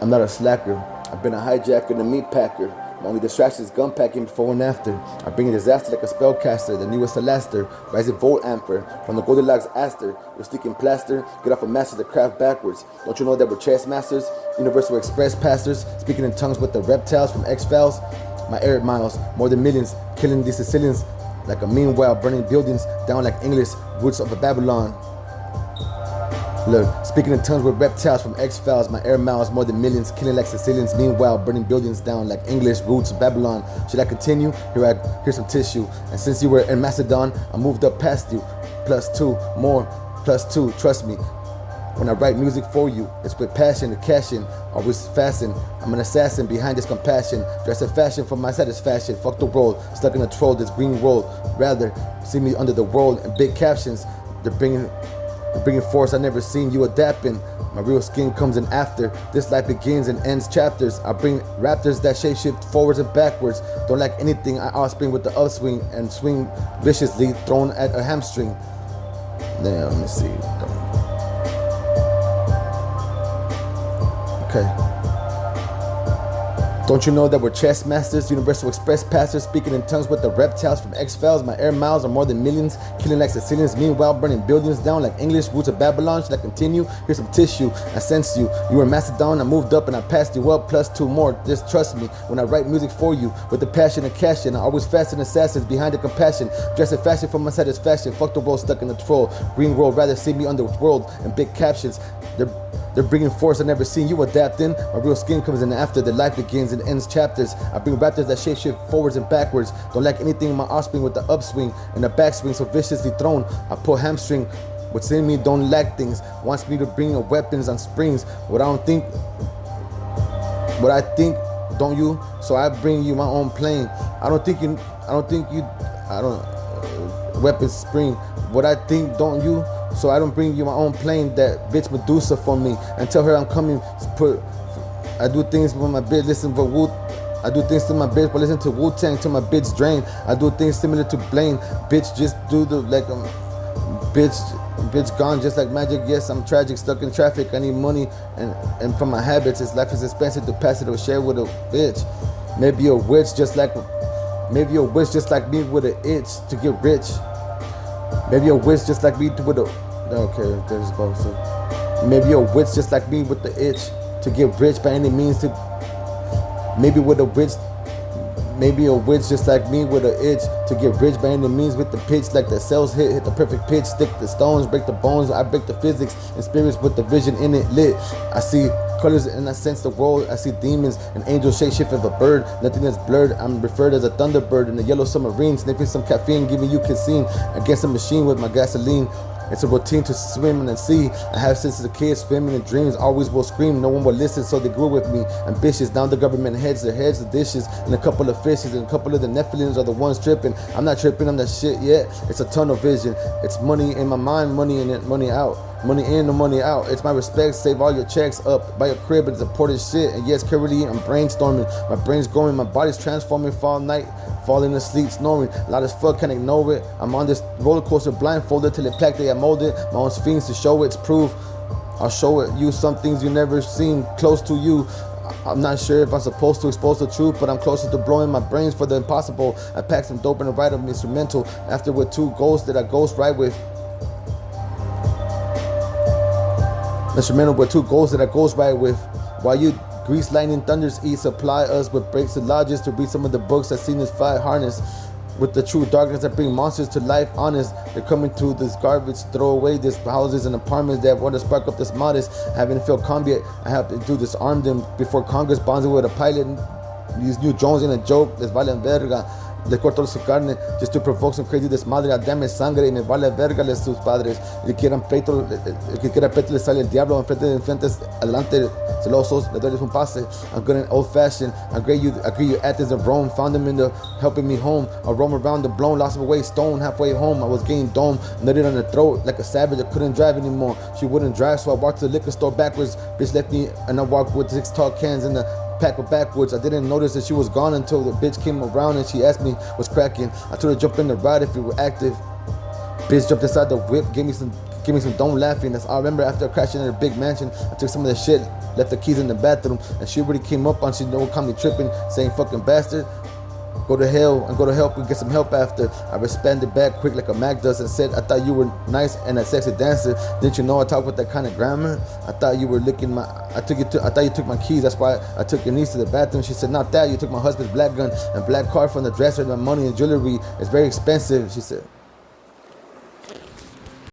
I'm not a slacker. I've been a hijacker and a meat packer. My only distraction is gun packing before and after. I bring a disaster like a spellcaster, the newest Alaster, rising volt amper, from the Goldilocks Aster. You're sticking plaster, get off a master the craft backwards. Don't you know that we're chess masters, Universal Express passers, speaking in tongues with the reptiles from X-Files? My air miles, more than millions, killing these Sicilians like a meanwhile, burning buildings down like English, roots of a Babylon. Look, speaking in tongues with reptiles from X-Files, my air miles more than millions, killing like Sicilians, meanwhile burning buildings down like English roots of Babylon. Should I continue? Here's some tissue. And since you were in Macedon, I moved up past you. +2, more, +2, trust me. When I write music for you, it's with passion and cashing, always fasten. I'm an assassin behind this compassion, dressed in fashion for my satisfaction. Fuck the world, stuck in a troll, this green world. Rather, see me under the world and big captions. They're bringing force I never seen you adapting. My real skin comes in after. This life begins and ends chapters. I bring raptors that shape-shift forwards and backwards. Don't lack anything, I outspring with the upswing and swing viciously, thrown at a hamstring. Now, let me see. Okay. Don't you know that we're chess masters, Universal Express passers, speaking in tongues with the reptiles from X-Files? My air miles are more than millions, killing like Sicilians, meanwhile burning buildings down like English roots of Babylon. Should I continue? Here's some tissue. I sense you. You were in Macedon, I moved up and I passed you up, +2 more. Just trust me when I write music for you with the passion and passion. I always fasten assassins behind the compassion, dressed in fashion for my satisfaction. Fuck the world, stuck in the troll. Green world, rather see me underworld and big captions. They're bringing force I never seen you adapting. My real skin comes in after the life begins and ends chapters. I bring raptors that shape-shift forwards and backwards. Don't lack anything in my offspring with the upswing and the backswing so viciously thrown. I pull hamstring. What's in me don't lack things. Wants me to bring up weapons on springs. What I think, don't you? So I bring you my own plane. Weapons spring. What I think, don't you? So I don't bring you my own plane, that bitch Medusa for me, and tell her I'm coming. I do things with my bitch, listen for Wu. I do things to my bitch, but listen to Wu-Tang till my bitch drain. I do things similar to Blaine. Bitch just do the bitch gone just like magic. Yes, I'm tragic, stuck in traffic. I need money and from my habits, this life is expensive to pass it or share with a bitch. Maybe a witch just like me with an itch to get rich. Maybe a witch just like me with a... Okay, there's go. So maybe a witch just like me with the itch to get rich by any means. Maybe a witch just like me with an itch to get rich by any means with the pitch. Like the cells hit the perfect pitch. Stick the stones, break the bones. I break the physics and spirits with the vision in it lit. I see colors and I sense the world. I see demons and angels shape-shift of a bird. Nothing that's blurred. I'm referred as a thunderbird in a yellow submarine, sniffing some caffeine, giving you casein against a machine with my gasoline. It's a routine to swim in the sea. I have since a kid swimming in dreams. Always will scream, no one will listen, so they grew with me. Ambitious, down the government heads, their heads, the dishes, and a couple of fishes, and a couple of the Nephilims are the ones tripping. I'm not tripping on that shit yet. It's a tunnel vision. It's money in my mind, money in it, money out. Money in or money out. It's my respect. Save all your checks up. Buy a crib. It's important shit. And yes, currently I'm brainstorming. My brain's growing. My body's transforming. Fall night. Falling asleep, snoring. Loud as fuck, can't ignore it. I'm on this roller coaster blindfolded till it packed it. I molded my own sphinx to show its proof. I'll show it you some things you never seen close to you. I'm not sure if I'm supposed to expose the truth, but I'm closer to blowing my brains for the impossible. I packed some dope and a write of instrumental. After with 2 ghosts that I ghost write with. Instrumental with 2 goals that I goes right with. While you grease lightning thunders eat, supply us with breaks and lodges to read some of the books I've seen this fight harness. With the true darkness that bring monsters to life, honest. They're coming to this garbage, throw away these houses and apartments that want to spark up this modest. I haven't felt combat. I have to do disarm them before Congress bonds it with a pilot. These new drones in a joke, les valen verga. Le corto su carne, just to provoke some crazy desmadre. Dame sangre y me vale verga les sus padres. El que quiera pleito le sale el diablo. Enfrente, adelante, celosos, le doy un pase. I'm good and old fashioned. I agree you Athens and Rome. Found them in the helping me home. I roam around the blown, lost my way, stone halfway home. I was getting dome, nutted on the throat like a savage. I couldn't drive anymore. She wouldn't drive, so I walked to the liquor store backwards. Bitch left me and I walked with 6 tall cans in the pack with backwards. I didn't notice that she was gone until the bitch came around and she asked me what's cracking. I told her jump in the ride if you were active. Bitch jumped inside the whip, gave me give me some don't laughing. That's all I remember. After crashing in her big mansion, I took some of the shit, left the keys in the bathroom, and she already came up on, she don't call me tripping, saying fucking bastard. Go to hell and go to help and get some help after. I responded back quick like a Mac does and said, I thought you were nice and a sexy dancer. Didn't you know I talk with that kind of grammar? I thought you were licking my, I thought you took my keys. That's why I took your niece to the bathroom. She said, not that, you took my husband's black gun and black card from the dresser. My money and jewelry is very expensive, she said.